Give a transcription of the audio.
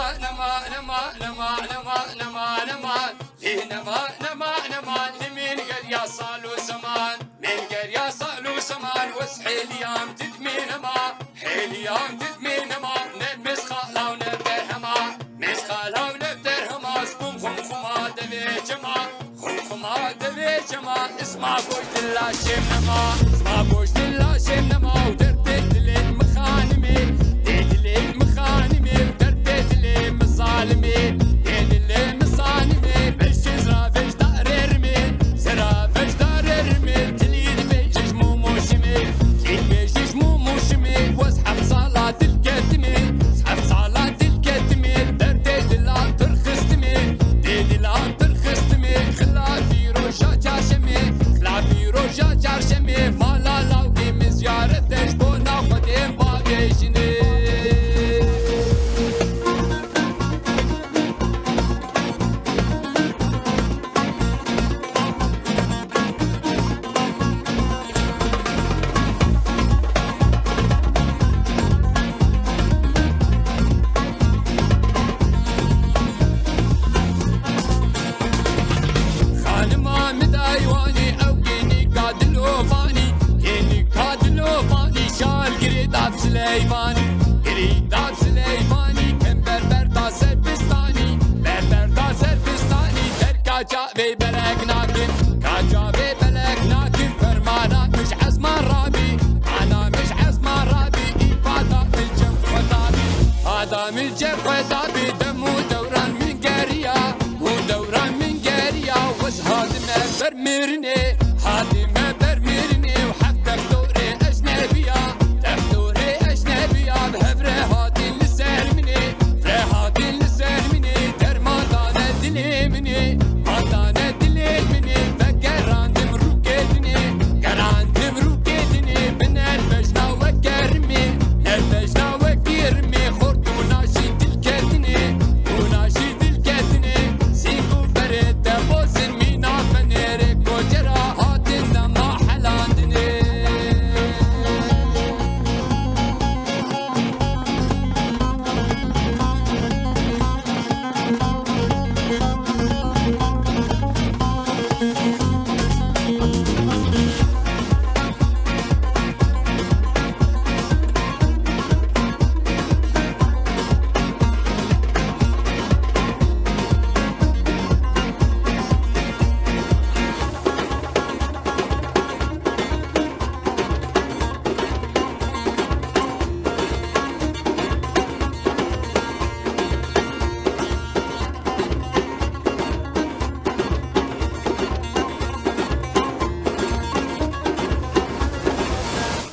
نما نما نما نما نما نما نما ليه نما نما نما لمن قد يصل زمان من قد يصل زمان وسحي اليوم تدمي نما حيل يوم تدمي نما نلمس خالا ونبدر هما مس خالا ونبدر هما سبوم خمخما دبي جما خمخما دبي جما اسمع بوش دلا شم نما اسمع بوش دلا شم نما ودرت دليل مخانمي دليل مخانمي ودرت دليل مظالمي دليل مظالمي بالشزرة فيش داررمي زرا فيش داررمي تليد بيجش مو موشمي تليد بيجش مو موشمي واسحب صلاة الكتمي اسحب صلاة الكتمي درت دلال ترخصتمي دلال ترخصتمي خلافي روشا جاشمي خلافي روشا جاشمي مالا لاودي من زيارتش بونا خديم بابيشني خانما مدايواني او كيني قادلو فاني كيني قادلو فاني شال قريدات سليفاني قريدات سليفاني كم بربر دا سربستاني بربر دا سربستاني در كاجابي بلق ناكن كاجابي بلق ناكن فرمانا مش عزمان رابي انا مش عزمان رابي افادا الجم خطابي هذا من الجم خطابي دمو دوران من قرية مو دوران من قرية وس هادم برمرني هادم